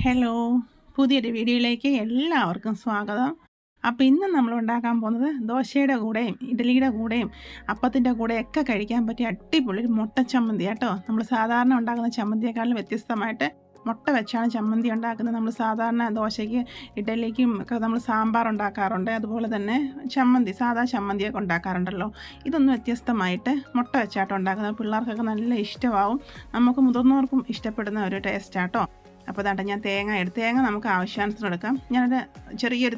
Hello, പുതിയൊരു വീഡിയോയിലേക്ക് എല്ലാവർക്കും സ്വാഗതം. അപ്പോൾ ഇന്ന് നമ്മൾ ഉണ്ടാക്കാൻ പോകുന്നത് ദോശയുടെ കൂടെയും ഇഡ്ഡലിയുടെ കൂടെയും അപ്പത്തിൻ്റെ കൂടെയൊക്കെ കഴിക്കാൻ പറ്റിയ അടിപൊളി ഒരു മുട്ട ചമ്മന്തി കേട്ടോ. നമ്മൾ സാധാരണ ഉണ്ടാക്കുന്ന ചമ്മന്തിയേക്കാളും വ്യത്യസ്തമായിട്ട് മുട്ട വെച്ചാണ് ചമ്മന്തി ഉണ്ടാക്കുന്നത്. നമ്മൾ സാധാരണ ദോശയ്ക്ക് ഇഡ്ഡലിക്കും ഒക്കെ നമ്മൾ സാമ്പാർ ഉണ്ടാക്കാറുണ്ട്, അതുപോലെ തന്നെ ചമ്മന്തി സാധാ ചമ്മന്തിയൊക്കെ ഉണ്ടാക്കാറുണ്ടല്ലോ. ഇതൊന്ന് വ്യത്യസ്തമായിട്ട് മുട്ട വെച്ചാട്ടോ ഉണ്ടാക്കുന്നത്. പിള്ളേർക്കൊക്കെ നല്ല ഇഷ്ടമാവും, നമുക്ക് മുതിർന്നവർക്കും ഇഷ്ടപ്പെടുന്ന ഒരു ടേസ്റ്റാട്ടോ. അപ്പോൾ അതാണ്ട് ഞാൻ തേങ്ങ നമുക്ക് ആവശ്യാനുസരണം എടുക്കാം. ഞാനൊരു ചെറിയൊരു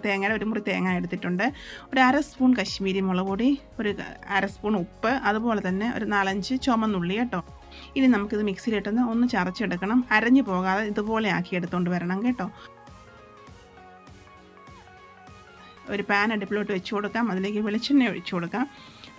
തേങ്ങയുടെ ഒരു മുറി തേങ്ങ എടുത്തിട്ടുണ്ട്. ഒരു 1/2 സ്പൂൺ കശ്മീരി മുളക് പൊടി, ഒരു 1/2 സ്പൂൺ ഉപ്പ്, അതുപോലെ തന്നെ ഒരു 4-5 ചുമന്നുള്ളി കേട്ടോ. ഇനി നമുക്കിത് മിക്സിയിലിട്ടൊന്ന് ഒന്ന് ചതച്ചെടുക്കണം. അരഞ്ഞു പോകാതെ ഇതുപോലെ ആക്കി എടുത്തുകൊണ്ട് വരണം കേട്ടോ. ഒരു പാൻ അടുപ്പിലോട്ട് വെച്ച് കൊടുക്കാം. അതിലേക്ക് വെളിച്ചെണ്ണ ഒഴിച്ചു കൊടുക്കാം.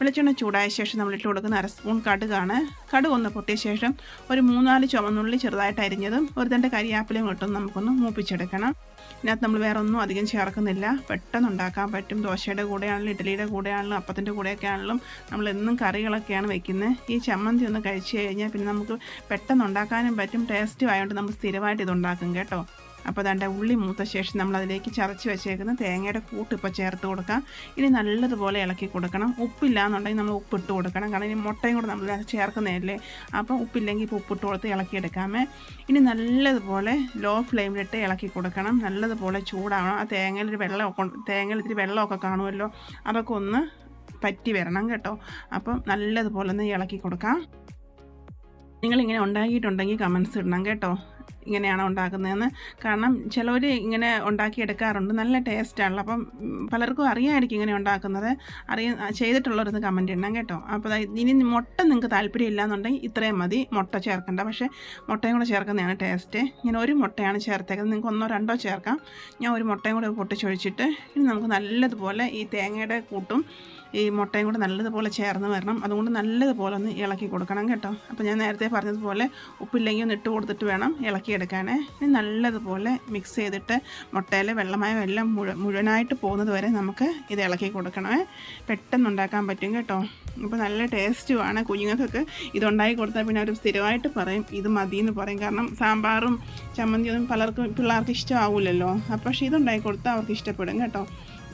വെളിച്ചെണ്ണ ചൂടായ ശേഷം നമ്മളിട്ട് കൊടുക്കുന്ന 1/2 സ്പൂൺ കടുകാണ്. കടുക് ഒന്ന് പൊട്ടിയ ശേഷം ഒരു 3-4 ചുവന്നുള്ളി ചെറുതായിട്ട് അരിഞ്ഞതും ഒരു 2 കരിയാപ്പിലയും ഇട്ടൊന്ന് നമുക്കൊന്ന് മൂപ്പിച്ചെടുക്കണം. ഇതിനകത്ത് നമ്മൾ വേറെ ഒന്നും അധികം ചേർക്കുന്നില്ല. പെട്ടെന്ന് ഉണ്ടാക്കാൻ പറ്റും. ദോശയുടെ കൂടെയാണെങ്കിലും ഇഡ്ഡലിയുടെ കൂടെയാണെങ്കിലും അപ്പത്തിൻ്റെ കൂടെയൊക്കെ ആണെങ്കിലും നമ്മൾ എന്നും കറികളൊക്കെയാണ് വെക്കുന്നത്. ഈ ചമ്മന്തി ഒന്ന് കഴിച്ച് കഴിഞ്ഞാൽ പിന്നെ നമുക്ക് പെട്ടെന്ന് ഉണ്ടാക്കാനും പറ്റും. ടേസ്റ്റും ആയതുകൊണ്ട് നമ്മൾ സ്ഥിരമായിട്ട് ഇതുണ്ടാക്കും കേട്ടോ. അപ്പോൾ അതാണ്ട് ഉള്ളി മൂത്ത ശേഷം നമ്മളതിലേക്ക് ചതച്ച് വെച്ചേക്കുന്ന തേങ്ങയുടെ കൂട്ട് ഇപ്പോൾ ചേർത്ത് കൊടുക്കാം. ഇനി നല്ലതുപോലെ ഇളക്കി കൊടുക്കണം. ഉപ്പില്ല എന്നുണ്ടെങ്കിൽ നമ്മൾ ഉപ്പിട്ട് കൊടുക്കണം, കാരണം ഇനി മുട്ടയും കൂടെ നമ്മൾ ചേർക്കുന്നതല്ലേ. അപ്പോൾ ഉപ്പില്ലെങ്കിൽ ഇപ്പോൾ ഉപ്പിട്ട് കൊടുത്ത് ഇളക്കിയെടുക്കാമേ. ഇനി നല്ലതുപോലെ ലോ ഫ്ലെയിമിലിട്ട് ഇളക്കി കൊടുക്കണം. നല്ലതുപോലെ ചൂടാവണം. ആ തേങ്ങയിൽ ഇത്തിരി വെള്ളമൊക്കെ കാണുമല്ലോ, അതൊക്കെ ഒന്ന് പറ്റി വരണം കേട്ടോ. അപ്പം നല്ലതുപോലെ ഒന്ന് ഇളക്കി കൊടുക്കാം. നിങ്ങളിങ്ങനെ ഉണ്ടാക്കിയിട്ടുണ്ടെങ്കിൽ കമൻസ് ഇടണം കേട്ടോ, ഇങ്ങനെയാണോ ഉണ്ടാക്കുന്നതെന്ന്. കാരണം ചിലവർ ഇങ്ങനെ ഉണ്ടാക്കിയെടുക്കാറുണ്ട്, നല്ല ടേസ്റ്റാണല്ലോ. അപ്പം പലർക്കും അറിയാമായിരിക്കും ഇങ്ങനെ ഉണ്ടാക്കുന്നത്. ചെയ്തിട്ടുള്ളവരൊന്ന് കമൻറ്റ് ഇടണം കേട്ടോ. അപ്പോൾ ഇനി മുട്ട നിങ്ങൾക്ക് താല്പര്യമില്ല എന്നുണ്ടെങ്കിൽ ഇത്രയും മതി, മുട്ട ചേർക്കണ്ട. പക്ഷേ മുട്ടയും കൂടെ ചേർക്കുന്നതാണ് ടേസ്റ്റ്. ഞാൻ ഒരു മുട്ടയാണ് ചേർത്തേക്കുന്നത്, നിങ്ങൾക്ക് 1-2 ചേർക്കാം. ഞാൻ ഒരു മുട്ടയും കൂടെ പൊട്ടിച്ചൊഴിച്ചിട്ട് ഇനി നമുക്ക് നല്ലതുപോലെ ഈ തേങ്ങയുടെ കൂട്ടും ഈ മുട്ടയും കൂടെ നല്ലതുപോലെ ചേർന്ന് വരണം. അതുകൊണ്ട് നല്ലതുപോലെ ഒന്ന് ഇളക്കി കൊടുക്കണം കേട്ടോ. അപ്പോൾ ഞാൻ നേരത്തെ പറഞ്ഞതുപോലെ ഉപ്പില്ലെങ്കിൽ ഒന്ന് ഇട്ട് കൊടുത്തിട്ട് വേണം ഇളക്കിയെടുക്കാനേ. ഇനി നല്ലതുപോലെ മിക്സ് ചെയ്തിട്ട് മുട്ടയിലെ വെള്ളമയം എല്ലാം മുഴുവനായിട്ട് പോകുന്നത് വരെ നമുക്ക് ഇത് ഇളക്കി കൊടുക്കണമേ. പെട്ടെന്ന് ഉണ്ടാക്കാൻ പറ്റും കേട്ടോ. അപ്പോൾ നല്ല ടേസ്റ്റുമാണ്. കുഞ്ഞുങ്ങൾക്കൊക്കെ ഇതുണ്ടാക്കി കൊടുത്താൽ പിന്നെ അവർ സ്ഥിരമായിട്ട് പറയും ഇത് മതിയെന്ന് പറയും. കാരണം സാമ്പാറും ചമ്മന്തിയൊന്നും പിള്ളേർക്ക് ഇഷ്ടമാവില്ലല്ലോ. പക്ഷേ ഇതുണ്ടാക്കി കൊടുത്താൽ അവർക്ക് ഇഷ്ടപ്പെടും കേട്ടോ.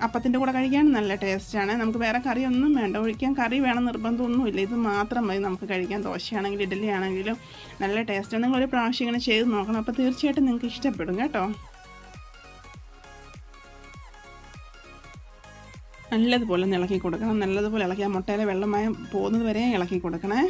അപ്പത്തിൻ്റെ കൂടെ കഴിക്കാൻ നല്ല ടേസ്റ്റാണ്. നമുക്ക് വേറെ കറിയൊന്നും വേണ്ട, ഒഴിക്കാൻ കറി വേണം നിർബന്ധമൊന്നുമില്ല. ഇത് മാത്രം മതി നമുക്ക് കഴിക്കാൻ. ദോശയാണെങ്കിലും ഇഡ്ഡലി ആണെങ്കിലും നല്ല ടേസ്റ്റാണ്. നിങ്ങളൊരു പ്രാവശ്യം ഇങ്ങനെ ചെയ്ത് നോക്കണം, അപ്പോൾ തീർച്ചയായിട്ടും നിങ്ങൾക്ക് ഇഷ്ടപ്പെടും കേട്ടോ. നല്ലതുപോലെ ഇളക്കി കൊടുക്കണം. നല്ലതുപോലെ ഇളക്കി ആ മുട്ടയിലെ വെള്ളമയം പോകുന്നത് വരെ ഇളക്കി കൊടുക്കണേ.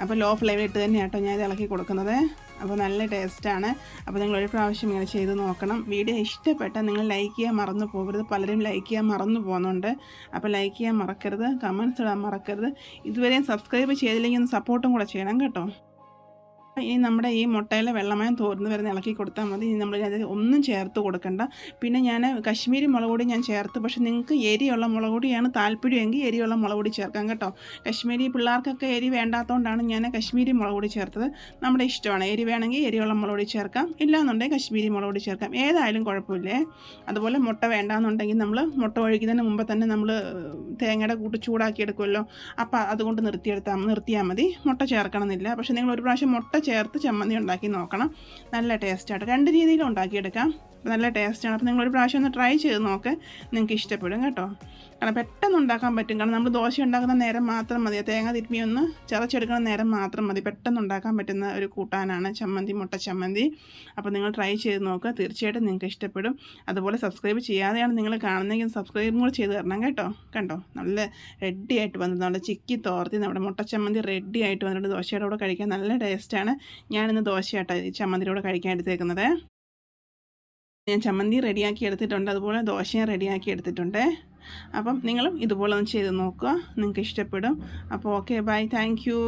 അപ്പോൾ ലോ ഫ്ലെയിമിലിട്ട് തന്നെയാണ് കേട്ടോ ഞാൻ ഇത് ഇളക്കി കൊടുക്കുന്നത്. അപ്പോൾ നല്ല ടേസ്റ്റാണ്. അപ്പോൾ നിങ്ങളൊരു പ്രാവശ്യം ഇങ്ങനെ ചെയ്ത് നോക്കണം. വീഡിയോ ഇഷ്ടപ്പെട്ടാൽ നിങ്ങൾ ലൈക്ക് ചെയ്യാൻ മറന്നു പോകരുത്. പലരും ലൈക്ക് ചെയ്യാൻ മറന്നു പോകുന്നുണ്ട്. അപ്പോൾ ലൈക്ക് ചെയ്യാൻ മറക്കരുത്, കമൻറ്റ്സ് ഇടാൻ മറക്കരുത്. ഇതുവരെയും സബ്സ്ക്രൈബ് ചെയ്തില്ലെങ്കിൽ ഒന്ന് സപ്പോർട്ടും കൂടെ ചെയ്യണം കേട്ടോ. ഇനി നമ്മുടെ ഈ മുട്ടയിലെ വെള്ളമയം തോർന്ന് വരുന്ന ഇളക്കി കൊടുത്താൽ മതി. ഇനി നമ്മൾ അത് ഒന്നും ചേർത്ത് കൊടുക്കണ്ട. പിന്നെ ഞാൻ കശ്മീരി മുളക് പൊടി ഞാൻ ചേർത്ത്, പക്ഷേ നിങ്ങൾക്ക് എരിയുള്ള മുളക് പൊടിയാണ് താല്പര്യമെങ്കിൽ എരിയുള്ള മുളക് പൊടി ചേർക്കാം കേട്ടോ. കശ്മീരി പിള്ളേർക്കൊക്കെ എരി വേണ്ടാത്തതുകൊണ്ടാണ് ഞാൻ കശ്മീരി മുളക് പൊടി ചേർത്തത്. നമ്മുടെ ഇഷ്ടമാണ്, എരി വേണമെങ്കിൽ എരിയുള്ള മുളക് പൊടി ചേർക്കാം, ഇല്ലാന്നുണ്ടെങ്കിൽ കശ്മീരി മുളക് പൊടി ചേർക്കാം, ഏതായാലും കുഴപ്പമില്ലേ. അതുപോലെ മുട്ട വേണ്ടാന്നുണ്ടെങ്കിൽ നമ്മൾ മുട്ട ഒഴിക്കുന്നതിന് മുമ്പ് തന്നെ നമ്മൾ തേങ്ങയുടെ കൂട്ട് ചൂടാക്കി എടുക്കുമല്ലോ, അപ്പോൾ അതുകൊണ്ട് നിർത്തിയാൽ മതി. മുട്ട ചേർക്കണമെന്നില്ല. പക്ഷേ നിങ്ങൾ ഒരു പ്രാവശ്യം മുട്ട ചേർത്ത് ചമ്മന്തി ഉണ്ടാക്കി നോക്കണം. നല്ല ടേസ്റ്റാണ്. 2 രീതിയിലും ഉണ്ടാക്കിയെടുക്കാം, നല്ല ടേസ്റ്റാണ്. അപ്പോൾ നിങ്ങളൊരു പ്രാവശ്യം ഒന്ന് ട്രൈ ചെയ്ത് നോക്ക്, നിങ്ങൾക്ക് ഇഷ്ടപ്പെടും കേട്ടോ. കാരണം പെട്ടെന്ന് ഉണ്ടാക്കാൻ പറ്റും. കാരണം നമ്മൾ ദോശ ഉണ്ടാക്കുന്ന നേരം മാത്രം മതി, തേങ്ങ തിരുമ്മി ഒന്ന് ചതച്ചെടുക്കുന്ന നേരം മാത്രം മതി. പെട്ടെന്ന് ഉണ്ടാക്കാൻ പറ്റുന്ന ഒരു കൂട്ടാനാണ് ചമ്മന്തി, മുട്ട ചമ്മന്തി. അപ്പോൾ നിങ്ങൾ ട്രൈ ചെയ്ത് നോക്കുക, തീർച്ചയായിട്ടും നിങ്ങൾക്ക് ഇഷ്ടപ്പെടും. അതുപോലെ സബ്സ്ക്രൈബ് ചെയ്യാതെയാണ് നിങ്ങൾ കാണുന്നതെങ്കിൽ സബ്സ്ക്രൈബും കൂടെ ചെയ്ത് തരണം കേട്ടോ. കണ്ടോ, നല്ല റെഡി ആയിട്ട് വന്നിട്ട് നമ്മുടെ ചിക്കി തോർത്തി നമ്മുടെ മുട്ട ചമ്മന്തി റെഡി ആയിട്ട് വന്നിട്ട് ദോശയുടെ കൂടെ കഴിക്കാൻ നല്ല ടേസ്റ്റാണ്. ഞാനിന്ന് ദോശയാട്ടോ ഈ ചമ്മന്തിയുടെ കൂടെ കഴിക്കാൻ എടുത്തേക്കുന്നത്. ഞാൻ ചമ്മന്തി റെഡിയാക്കി എടുത്തിട്ടുണ്ട്, അതുപോലെ ദോശയും റെഡിയാക്കി എടുത്തിട്ടുണ്ട്. അപ്പം നിങ്ങളും ഇതുപോലെ ഒന്ന് ചെയ്ത് നോക്കുക, നിങ്ങൾക്ക് ഇഷ്ടപ്പെടും. അപ്പോൾ ഓക്കെ, ബൈ, താങ്ക് യു.